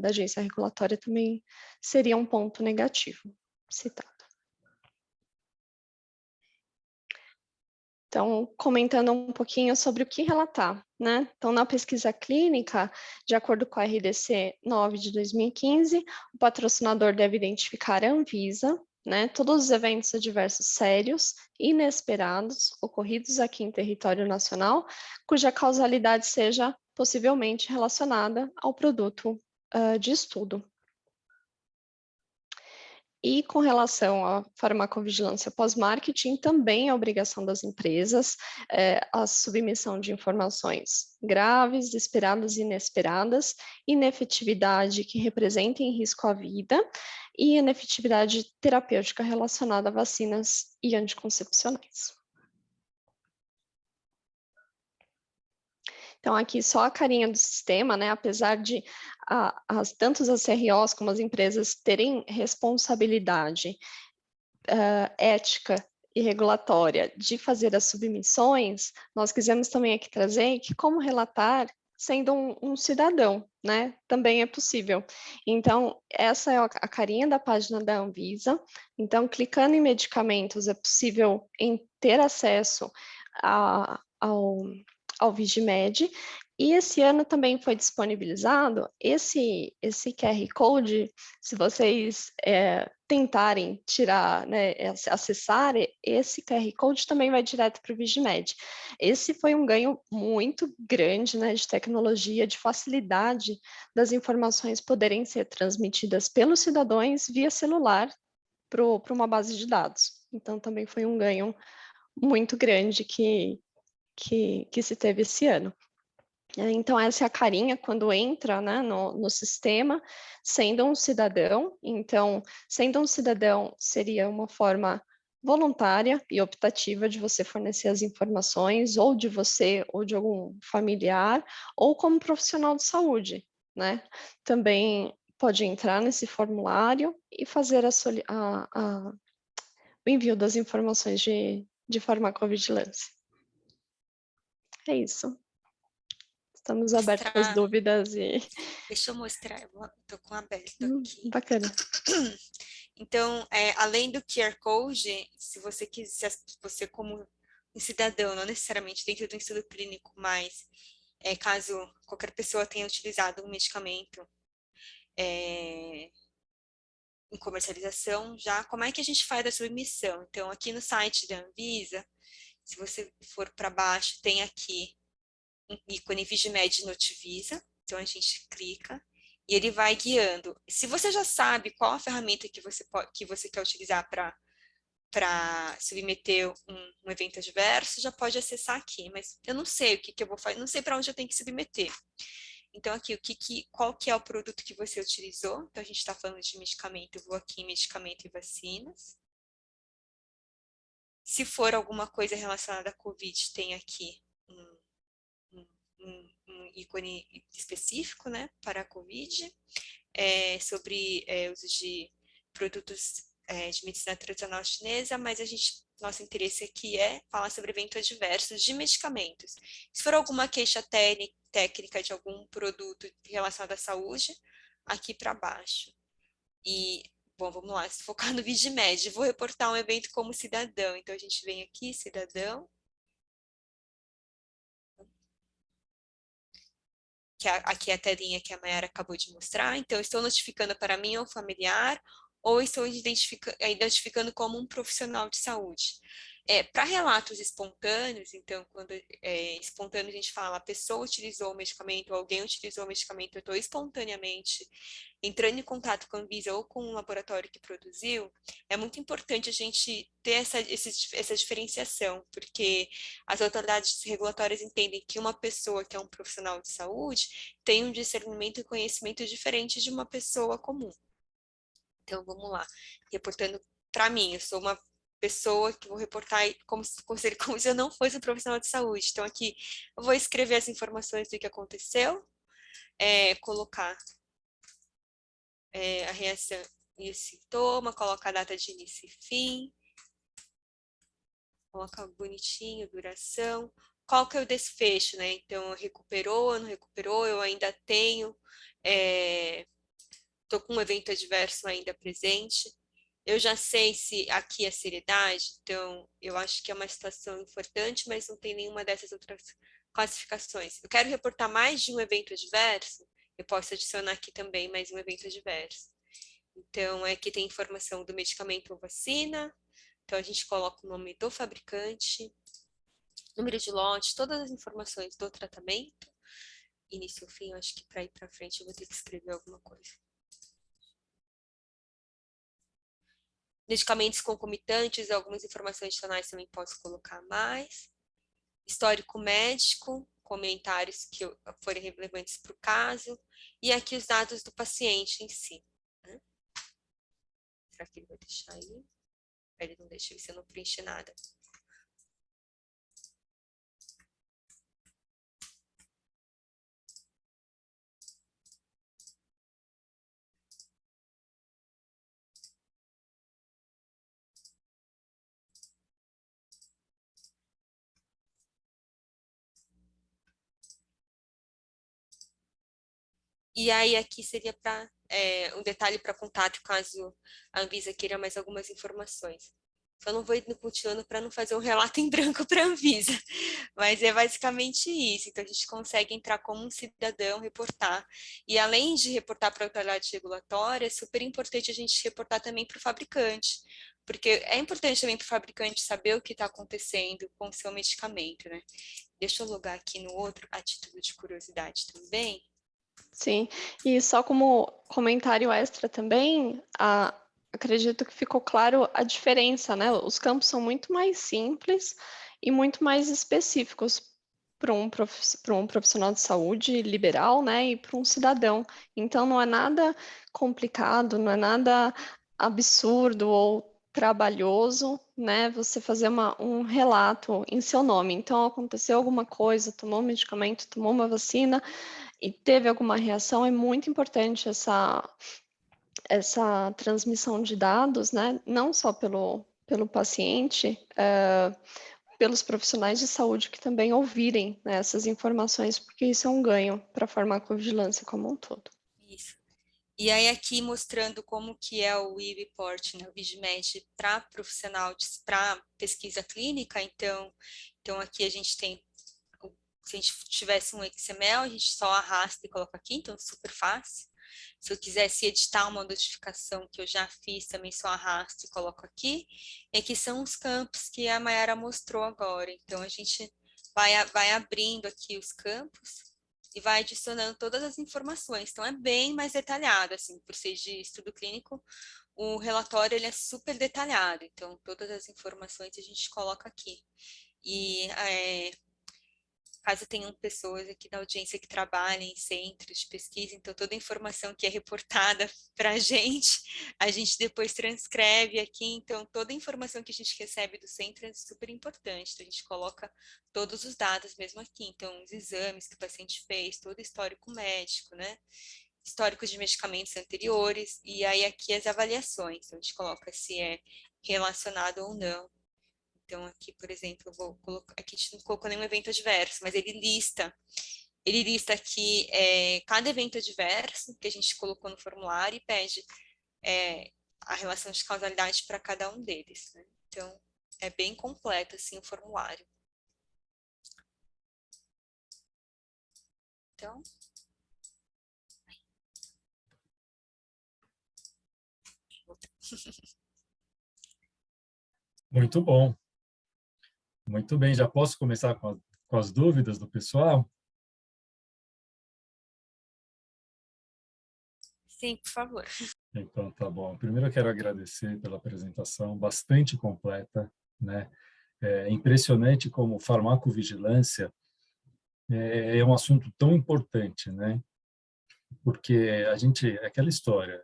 agência regulatória também seria um ponto negativo citado. Então, comentando um pouquinho sobre o que relatar, né? Então, na pesquisa clínica, de acordo com a RDC 9 de 2015, o patrocinador deve identificar a Anvisa, né, todos os eventos adversos sérios, inesperados, ocorridos aqui em território nacional, cuja causalidade seja possivelmente relacionada ao produto de estudo. E com relação à farmacovigilância pós-marketing, também é obrigação das empresas a submissão de informações graves, esperadas e inesperadas, inefetividade que representem risco à vida e inefetividade terapêutica relacionada a vacinas e anticoncepcionais. Então, aqui só a carinha do sistema, né? Apesar de tanto as CROs como as empresas terem responsabilidade ética e regulatória de fazer as submissões, nós quisemos também aqui trazer que como relatar sendo um cidadão, né? Também é possível. Então, essa é a carinha da página da Anvisa. Então, clicando em medicamentos, é possível ter acesso ao Vigimed, e esse ano também foi disponibilizado esse QR Code, se vocês tentarem tirar, né, acessar, esse QR Code também vai direto para o Vigimed. Esse foi um ganho muito grande, né, de tecnologia, de facilidade das informações poderem ser transmitidas pelos cidadãos via celular para uma base de dados. Então, também foi um ganho muito grande que se teve esse ano. Então, essa é a carinha quando entra, né, no sistema, sendo um cidadão. Então, sendo um cidadão seria uma forma voluntária e optativa de você fornecer as informações, ou de você, ou de algum familiar, ou como profissional de saúde, né? Também pode entrar nesse formulário e fazer o envio das informações de farmacovigilância. É isso. Estamos abertos às dúvidas e... Deixa eu mostrar, estou com aberto aqui. Bacana. Então, além do QR Code, se você quiser, você como um cidadão, não necessariamente dentro do estudo clínico, mas caso qualquer pessoa tenha utilizado um medicamento em comercialização, já como é que a gente faz a submissão? Então, aqui no site da Anvisa, se você for para baixo, tem aqui um ícone Vigimed Notivisa, então a gente clica e ele vai guiando. Se você já sabe qual a ferramenta que você quer utilizar para submeter um evento adverso, já pode acessar aqui, mas eu não sei o que eu vou fazer, não sei para onde eu tenho que submeter. Então aqui, qual que é o produto que você utilizou? Então a gente está falando de medicamento, eu vou aqui em medicamento e vacinas. Se for alguma coisa relacionada à COVID, tem aqui um ícone específico, né, para a COVID, sobre uso de produtos de medicina tradicional chinesa, mas nosso interesse aqui é falar sobre eventos adversos de medicamentos. Se for alguma queixa técnica de algum produto relacionado à saúde, aqui para baixo. E, bom, vamos lá, se focar no Vigimed, vou reportar um evento como cidadão, então a gente vem aqui, cidadão, que aqui é a telinha que a Mayara acabou de mostrar. Então, estou notificando para mim ou familiar, ou estou identificando como um profissional de saúde. Para relatos espontâneos, então, quando espontâneo a gente fala a pessoa utilizou o medicamento, ou alguém utilizou o medicamento, eu estou espontaneamente entrando em contato com a Anvisa ou com o laboratório que produziu, é muito importante a gente ter essa diferenciação, porque as autoridades regulatórias entendem que uma pessoa que é um profissional de saúde tem um discernimento e conhecimento diferente de uma pessoa comum. Então, vamos lá. Reportando para mim, eu sou uma pessoa que vou reportar como se eu não fosse um profissional de saúde. Então, aqui eu vou escrever as informações do que aconteceu, colocar a reação e o sintoma, colocar a data de início e fim, colocar bonitinho, duração, qual que é o desfecho, né? Então, recuperou, não recuperou, eu ainda tenho, estou com um evento adverso ainda presente. Eu já sei se aqui é seriedade, então eu acho que é uma situação importante, mas não tem nenhuma dessas outras classificações. Eu quero reportar mais de um evento adverso, eu posso adicionar aqui também mais um evento adverso. Então, aqui tem informação do medicamento ou vacina, então a gente coloca o nome do fabricante, número de lote, todas as informações do tratamento, início ou fim. Eu acho que para ir para frente eu vou ter que escrever alguma coisa. medicamentos concomitantes, algumas informações adicionais também posso colocar mais. Histórico médico, comentários que forem relevantes para o caso, e aqui os dados do paciente em si. Né? Será que ele vai deixar aí? Ele não deixa, se eu não preencher nada. E aí aqui seria para um detalhe para contato, caso a Anvisa queira mais algumas informações. Só não vou indo continuando para não fazer um relato em branco para a Anvisa, mas é basicamente isso. Então, a gente consegue entrar como um cidadão, reportar. E além de reportar para a autoridade regulatória, é super importante a gente reportar também para o fabricante, porque é importante também para o fabricante saber o que está acontecendo com o seu medicamento, né? Deixa eu logar aqui no outro, a título de curiosidade também. Sim, e só como comentário extra também, acredito que ficou claro a diferença, né? Os campos são muito mais simples e muito mais específicos para um profissional de saúde liberal, né? E para um cidadão. Então, não é nada complicado, não é nada absurdo ou trabalhoso, né? Você fazer um relato em seu nome. Então, aconteceu alguma coisa, tomou um medicamento, tomou uma vacina e teve alguma reação, é muito importante essa transmissão de dados, né? Não só pelo paciente, pelos profissionais de saúde que também ouvirem, né, essas informações, porque isso é um ganho para a farmacovigilância como um todo. Isso. E aí aqui mostrando como que é o e-report, né, o VIGMED para profissional, para pesquisa clínica, então aqui a gente tem, se a gente tivesse um XML, a gente só arrasta e coloca aqui, então super fácil. Se eu quisesse editar uma notificação que eu já fiz, também só arrasto e coloco aqui. E aqui são os campos que a Mayara mostrou agora, então a gente vai abrindo aqui os campos e vai adicionando todas as informações. Então, é bem mais detalhado, assim, por ser de estudo clínico, o relatório ele é super detalhado. Então, todas as informações a gente coloca aqui. E caso tenham pessoas aqui na audiência que trabalhem em centros de pesquisa, então toda a informação que é reportada para a gente depois transcreve aqui, então toda a informação que a gente recebe do centro é super importante, então a gente coloca todos os dados mesmo aqui, então os exames que o paciente fez, todo o histórico médico, né? Históricos de medicamentos anteriores, e aí aqui as avaliações, então a gente coloca se é relacionado ou não. Então, aqui, por exemplo, eu vou colocar, aqui a gente não colocou nenhum evento adverso, mas ele lista aqui cada evento adverso que a gente colocou no formulário e pede a relação de causalidade para cada um deles. Né? Então, é bem completo assim, o formulário. Então, Muito bom. Muito bem, já posso começar com as dúvidas do pessoal? sim, por favor. Então, tá bom. Primeiro eu quero agradecer pela apresentação, bastante completa, né? É impressionante como farmacovigilância é um assunto tão importante, né? Porque é aquela história,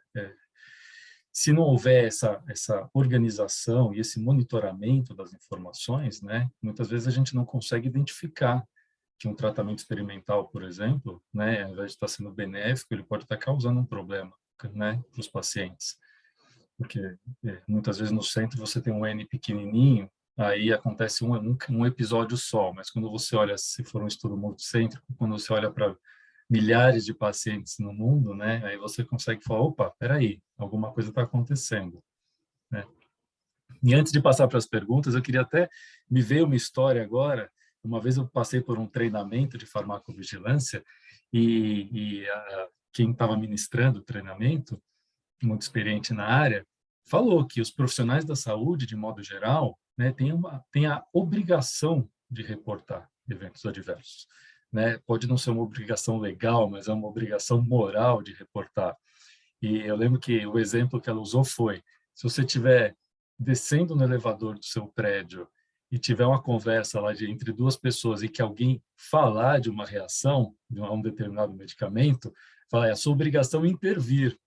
se não houver essa organização e esse monitoramento das informações, né? Muitas vezes a gente não consegue identificar que um tratamento experimental, por exemplo, né, ao invés de estar sendo benéfico, ele pode estar causando um problema, né, para os pacientes. Porque muitas vezes no centro você tem um N pequenininho, aí acontece um episódio só, mas quando você olha, se for um estudo multicêntrico, quando você olha para milhares de pacientes no mundo, né, aí você consegue falar, opa, peraí, alguma coisa está acontecendo, né? E antes de passar para as perguntas, eu queria até, me veio uma história agora, uma vez eu passei por um treinamento de farmacovigilância quem estava ministrando o treinamento, muito experiente na área, falou que os profissionais da saúde, de modo geral, né, têm a obrigação de reportar eventos adversos. Né? Pode não ser uma obrigação legal, mas é uma obrigação moral de reportar. E eu lembro que o exemplo que ela usou foi, se você tiver descendo no elevador do seu prédio e tiver uma conversa lá entre duas pessoas e que alguém falar de uma reação a um determinado medicamento, fala, é a sua obrigação intervir,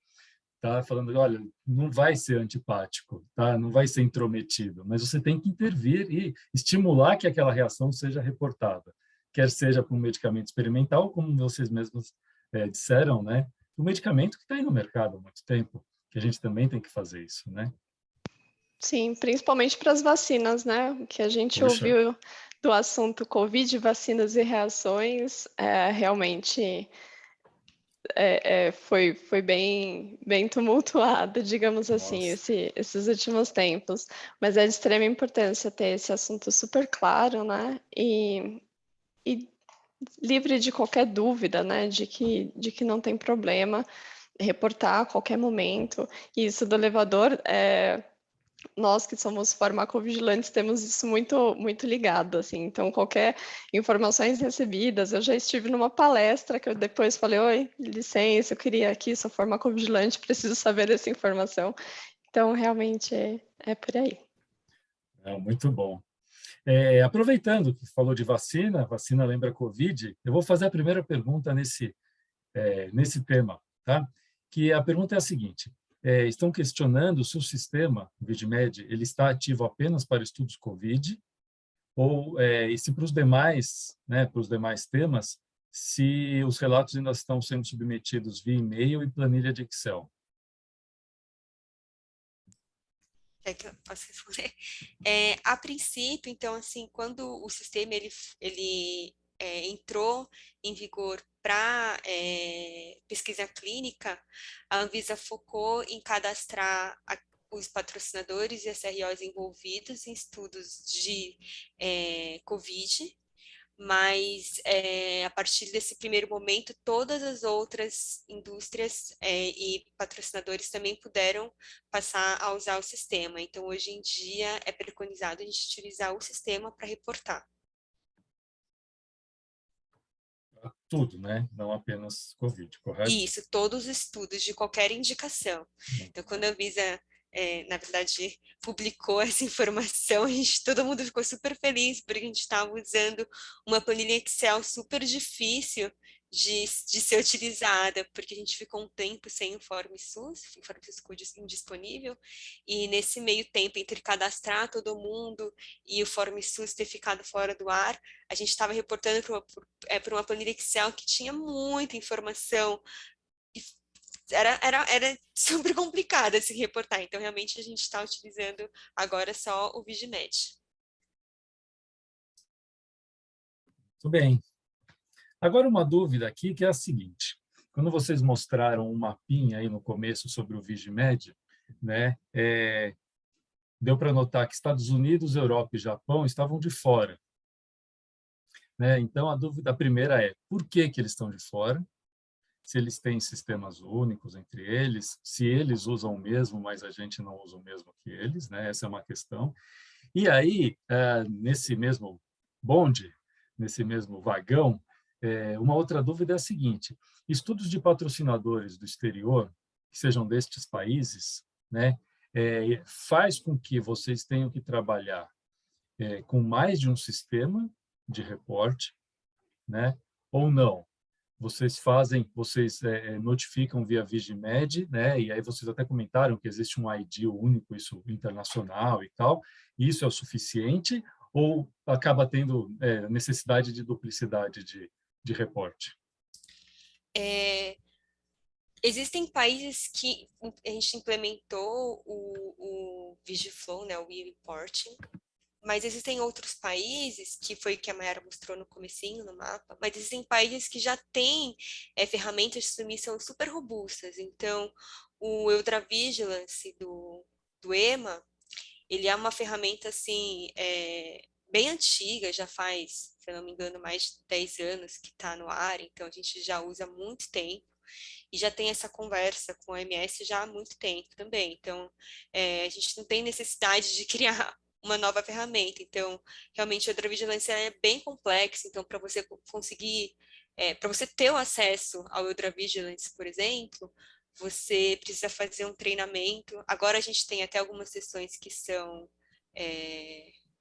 tá? Falando, olha, não vai ser antipático, tá? Não vai ser intrometido, mas você tem que intervir e estimular que aquela reação seja reportada, quer seja para um medicamento experimental, como vocês mesmos disseram, né? Um medicamento que está aí no mercado há muito tempo, que a gente também tem que fazer isso, né? Sim, principalmente para as vacinas, né? O que a gente Poxa. ouviu do assunto Covid, vacinas e reações, realmente foi bem tumultuado, digamos assim, Nossa. esses últimos tempos. Mas é de extrema importância ter esse assunto super claro, né? E livre de qualquer dúvida, né? De que não tem problema reportar a qualquer momento. E isso do elevador, nós que somos farmacovigilantes temos isso muito ligado, assim. Então, qualquer informações recebidas, eu já estive numa palestra que eu depois falei, oi, licença, eu queria aqui, sou farmacovigilante, preciso saber dessa informação. Então, realmente é por aí. Muito bom. Aproveitando que falou de vacina lembra Covid, eu vou fazer a primeira pergunta nesse tema, tá? Que a pergunta é a seguinte: estão questionando se o sistema VIDMED ele está ativo apenas para estudos COVID ou e se para os demais, né, para os demais temas, se os relatos ainda estão sendo submetidos via e-mail e planilha de Excel. É que eu posso responder? A princípio, então, assim, quando o sistema ele entrou em vigor para pesquisa clínica, a Anvisa focou em cadastrar os patrocinadores e SROs envolvidos em estudos de COVID, mas a partir desse primeiro momento, todas as outras indústrias e patrocinadores também puderam passar a usar o sistema. Então, hoje em dia, é preconizado a gente utilizar o sistema para reportar. Tudo, né? Não apenas COVID, correto? Isso, todos os estudos de qualquer indicação. Então, quando a Anvisa, na verdade, publicou essa informação, todo mundo ficou super feliz, porque a gente estava usando uma planilha Excel super difícil de ser utilizada, porque a gente ficou um tempo sem informe SUS indisponível, e nesse meio tempo, entre cadastrar todo mundo e o Form SUS ter ficado fora do ar, a gente estava reportando para uma planilha Excel que tinha muita informação, era super complicado se reportar, então realmente a gente está utilizando agora só o VIGMED. Muito bem. Agora uma dúvida aqui que é a seguinte: quando vocês mostraram um mapinha aí no começo sobre o VIGMED, né, deu para notar que Estados Unidos, Europa e Japão estavam de fora, né? Então a dúvida primeira é: por que eles estão de fora? Se eles têm sistemas únicos entre eles, se eles usam o mesmo, mas a gente não usa o mesmo que eles, né? Essa é uma questão. E aí, nesse mesmo bonde, nesse mesmo vagão, uma outra dúvida é a seguinte: estudos de patrocinadores do exterior, que sejam destes países, né, faz com que vocês tenham que trabalhar com mais de um sistema de reporte, né, ou não? Vocês notificam via VIGMED, né? E aí vocês até comentaram que existe um ID único, isso internacional e tal. Isso é o suficiente ou acaba tendo necessidade de duplicidade de reporte? Existem países que a gente implementou o VigiFlow, né, o e-reporting, mas existem outros países, que foi o que a Mayara mostrou no comecinho, no mapa, mas existem países que já têm ferramentas de submissão super robustas. Então, o EudraVigilance do EMA, ele é uma ferramenta, assim, bem antiga, já faz, se eu não me engano, mais de 10 anos que está no ar, então a gente já usa há muito tempo e já tem essa conversa com a OMS já há muito tempo também. Então, a gente não tem necessidade de criar uma nova ferramenta. Então, realmente, a EudraVigilância é bem complexa. Então, para você conseguir, para você ter o acesso ao EudraVigilance, por exemplo, você precisa fazer um treinamento. Agora a gente tem até algumas sessões que são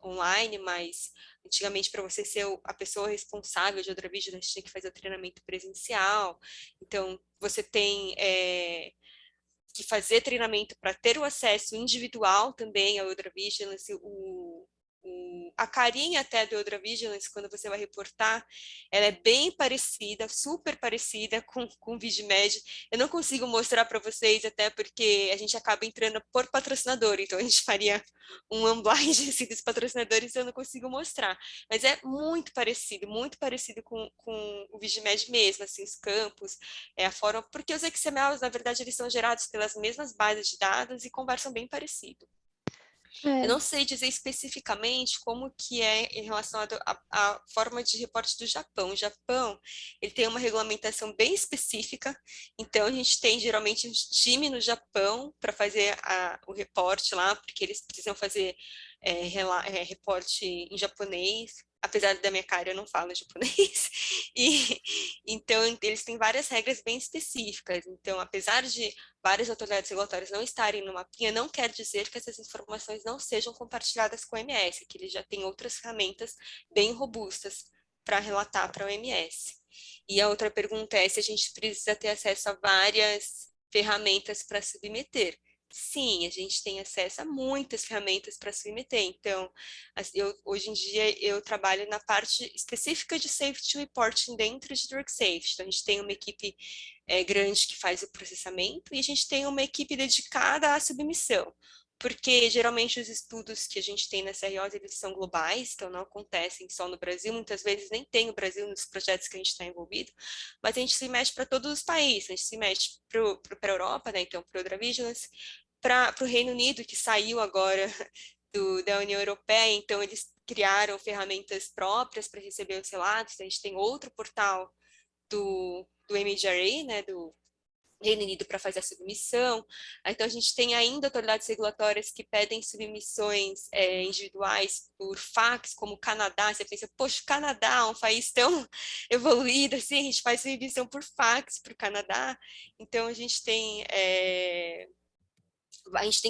online, mas antigamente para você ser a pessoa responsável de Odra Vigilance tinha que fazer o treinamento presencial. Então você tem que fazer treinamento para ter o acesso individual também ao Odra Vigilance, a carinha até do Odra Vigilance, quando você vai reportar, ela é bem parecida, super parecida com o Vigimed. Eu não consigo mostrar para vocês, até porque a gente acaba entrando por patrocinador, então a gente faria um unblind assim, dos patrocinadores, eu não consigo mostrar. Mas é muito parecido com o Vigimed mesmo, assim, os campos, a forma, porque os XMLs, na verdade, eles são gerados pelas mesmas bases de dados e conversam bem parecido. Eu não sei dizer especificamente como que é em relação à forma de reporte do Japão. O Japão, ele tem uma regulamentação bem específica, então a gente tem geralmente um time no Japão para fazer o reporte lá, porque eles precisam fazer reporte em japonês, apesar da minha cara eu não falo japonês, e então eles têm várias regras bem específicas. Então, apesar de várias autoridades regulatórias não estarem no mapinha, não quer dizer que essas informações não sejam compartilhadas com o OMS, que ele já tem outras ferramentas bem robustas para relatar para o OMS. E a outra pergunta é se a gente precisa ter acesso a várias ferramentas para submeter. Sim, a gente tem acesso a muitas ferramentas para submeter. Então, hoje em dia, eu trabalho na parte específica de Safety Reporting dentro de Drug Safety. Então, a gente tem uma equipe grande que faz o processamento e a gente tem uma equipe dedicada à submissão. Porque, geralmente, os estudos que a gente tem na CROs, eles são globais, então não acontecem só no Brasil. Muitas vezes nem tem o Brasil nos projetos que a gente está envolvido, mas a gente se mexe para todos os países. A gente se mexe para a Europa, né? Então, para o Odra Vigilance, para o Reino Unido, que saiu agora da União Europeia, então eles criaram ferramentas próprias para receber os relatos. A gente tem outro portal do MHRA, né, do Reino Unido, para fazer a submissão. Então, a gente tem ainda autoridades regulatórias que pedem submissões individuais por fax, como o Canadá. Você pensa, poxa, o Canadá, um país tão evoluído assim, a gente faz submissão por fax para o Canadá. Então, a gente tem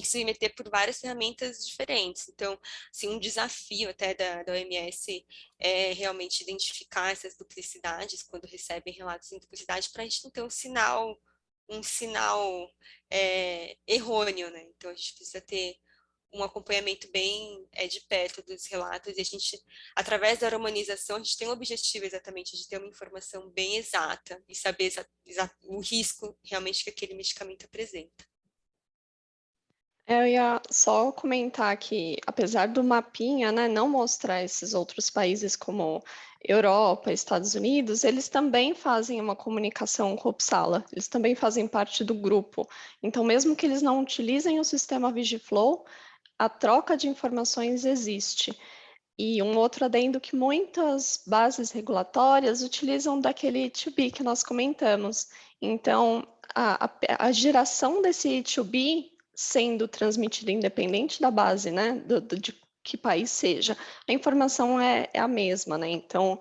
que se submeter por várias ferramentas diferentes. Então, assim, um desafio até da OMS é realmente identificar essas duplicidades quando recebem relatos em duplicidade, para a gente não ter um sinal errôneo, né? Então, a gente precisa ter um acompanhamento bem de perto dos relatos, e a gente, através da harmonização, a gente tem o objetivo exatamente de ter uma informação bem exata e saber o risco realmente que aquele medicamento apresenta. Eu ia só comentar que, apesar do mapinha, né, não mostrar esses outros países como Europa, Estados Unidos, eles também fazem uma comunicação com o Uppsala, eles também fazem parte do grupo. Então, mesmo que eles não utilizem o sistema Vigiflow, a troca de informações existe. E um outro adendo que muitas bases regulatórias utilizam daquele 2B que nós comentamos. Então, a geração desse 2B sendo transmitida independente da base, né, de que país seja, a informação é a mesma, né? Então,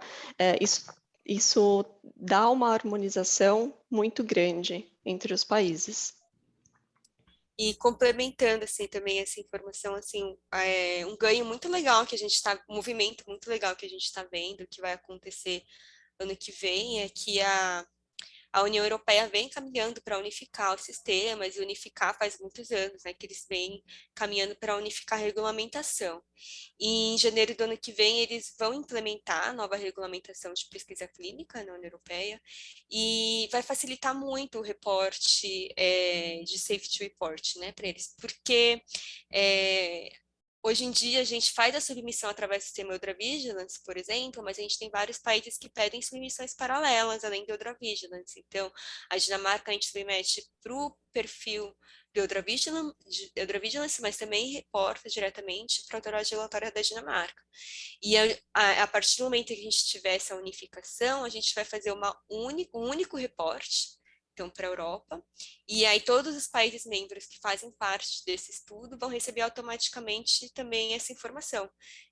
isso dá uma harmonização muito grande entre os países. E complementando, assim, também essa informação, assim, um ganho muito legal que a gente está, um movimento muito legal que a gente está vendo, que vai acontecer ano que vem, é que a União Europeia vem caminhando para unificar os sistemas, e unificar faz muitos anos, né, que eles vêm caminhando para unificar a regulamentação. E em janeiro do ano que vem, eles vão implementar a nova regulamentação de pesquisa clínica na União Europeia, e vai facilitar muito o reporte de safety report, né, para eles, porque hoje em dia, a gente faz a submissão através do sistema Odra Vigilance, por exemplo, mas a gente tem vários países que pedem submissões paralelas, além do Odra Vigilance. Então, a Dinamarca, a gente submete para o perfil de Odra Vigilance, mas também reporta diretamente para a autoridade regulatória da Dinamarca. E a partir do momento que a gente tiver essa unificação, a gente vai fazer um único reporte, então, para a Europa, e aí todos os países membros que fazem parte desse estudo vão receber automaticamente também essa informação.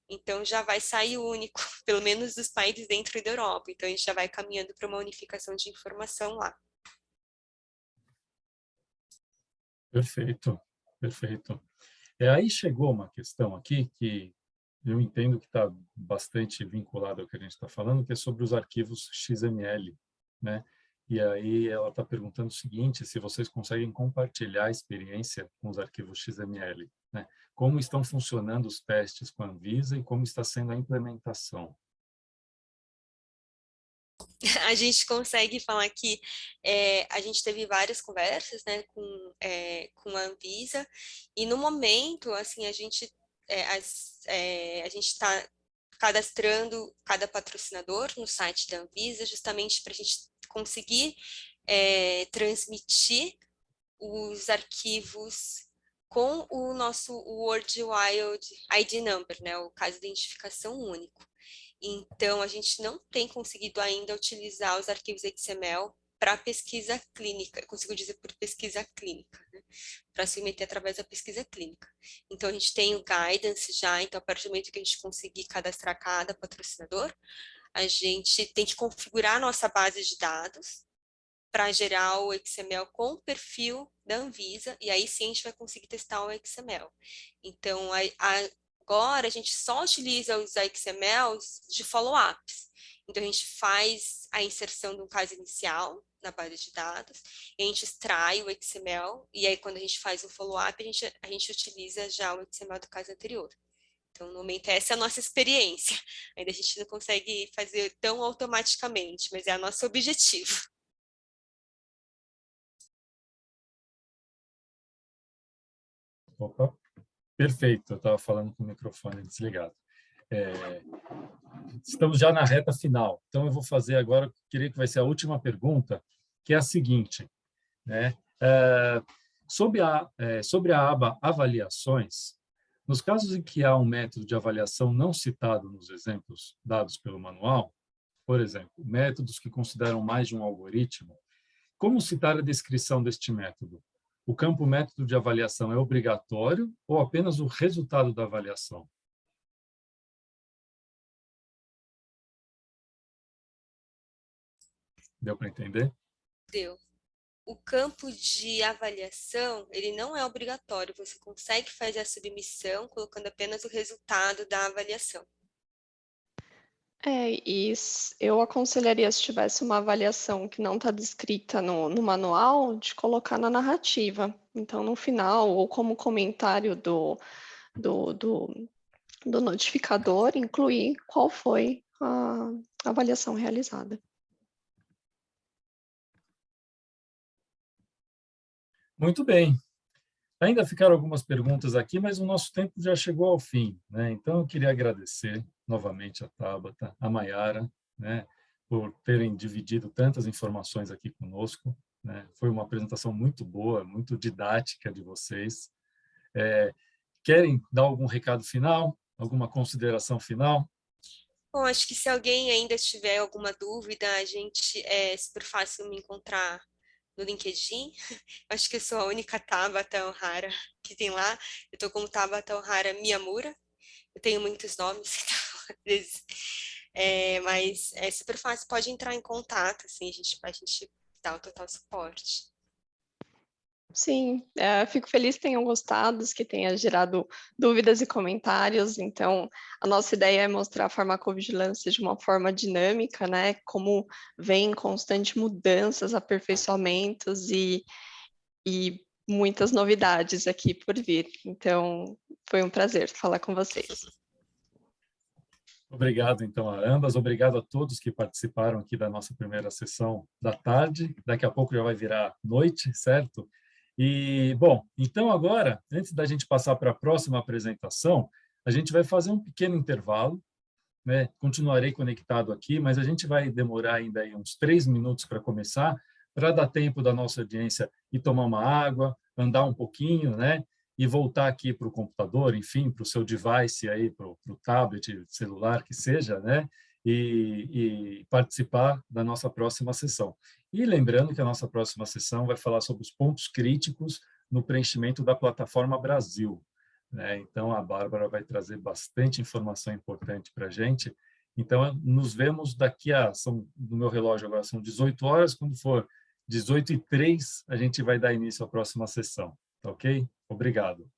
Então, já vai sair único, pelo menos dos países dentro da Europa. Então, a gente já vai caminhando para uma unificação de informação lá. Perfeito, perfeito. Aí chegou uma questão aqui que eu entendo que está bastante vinculado ao que a gente está falando, que é sobre os arquivos XML, né? E aí ela está perguntando o seguinte, se vocês conseguem compartilhar a experiência com os arquivos XML, né? Como estão funcionando os testes com a Anvisa e como está sendo a implementação? A gente consegue falar que a gente teve várias conversas, né, com a Anvisa, e no momento, assim, a gente está cadastrando cada patrocinador no site da Anvisa, justamente para a gente conseguir transmitir os arquivos com o nosso World Wild ID Number, né, o caso de identificação único. Então, a gente não tem conseguido ainda utilizar os arquivos XML para pesquisa clínica, eu consigo dizer por pesquisa clínica, né? Para se meter através da pesquisa clínica. Então, a gente tem o guidance já, então, a partir do momento que a gente conseguir cadastrar cada patrocinador, a gente tem que configurar a nossa base de dados para gerar o XML com o perfil da Anvisa, e aí sim a gente vai conseguir testar o XML. Então, agora a gente só utiliza os XMLs de follow-ups. Então, a gente faz a inserção de um caso inicial na base de dados, e a gente extrai o XML, e aí quando a gente faz um follow-up, a gente utiliza já o XML do caso anterior. Então, no momento, essa é a nossa experiência. Ainda a gente não consegue fazer tão automaticamente, mas é o nosso objetivo. Opa, perfeito, eu estava falando com o microfone desligado. Estamos já na reta final, então eu vou fazer agora, queria que vai ser a última pergunta, que é a seguinte, né? Sobre a aba avaliações, nos casos em que há um método de avaliação não citado nos exemplos dados pelo manual, por exemplo, métodos que consideram mais de um algoritmo, como citar a descrição deste método? O campo método de avaliação é obrigatório ou apenas o resultado da avaliação? Deu para entender? Deu. O campo de avaliação, ele não é obrigatório, você consegue fazer a submissão colocando apenas o resultado da avaliação. Eu aconselharia, se tivesse uma avaliação que não está descrita no manual, de colocar na narrativa. Então, no final, ou como comentário do, do, do notificador, incluir qual foi a avaliação realizada. Muito bem. Ainda ficaram algumas perguntas aqui, mas o nosso tempo já chegou ao fim, né? Então, eu queria agradecer novamente a Tabata, a Maiara, né, por terem dividido tantas informações aqui conosco, né? Foi uma apresentação muito boa, muito didática de vocês. Querem dar algum recado final? Alguma consideração final? Bom, acho que se alguém ainda tiver alguma dúvida, a gente é super fácil me encontrar no LinkedIn. Acho que eu sou a única Tabata Ohara que tem lá. Eu estou como Tabata Ohara Miyamura. Eu tenho muitos nomes, então, às vezes. Mas é super fácil, pode entrar em contato, assim, a gente dá o total suporte. Sim, fico feliz que tenham gostado, que tenha gerado dúvidas e comentários. Então, a nossa ideia é mostrar a farmacovigilância de uma forma dinâmica, né? Como vem constante mudanças, aperfeiçoamentos e muitas novidades aqui por vir. Então, foi um prazer falar com vocês. Obrigado, então, a ambas. Obrigado a todos que participaram aqui da nossa primeira sessão da tarde. Daqui a pouco já vai virar noite, certo? E, bom, então agora, antes da gente passar para a próxima apresentação, a gente vai fazer um pequeno intervalo, né? Continuarei conectado aqui, mas a gente vai demorar ainda aí uns 3 minutos para começar, para dar tempo da nossa audiência ir tomar uma água, andar um pouquinho, né? E voltar aqui para o computador, enfim, para o seu device aí, para o tablet, celular, que seja, né? E participar da nossa próxima sessão. E lembrando que a nossa próxima sessão vai falar sobre os pontos críticos no preenchimento da plataforma Brasil, né? Então, a Bárbara vai trazer bastante informação importante para a gente. Então, nos vemos daqui no meu relógio agora são 18 horas, quando for 18h03, a gente vai dar início à próxima sessão. tá ok? Obrigado.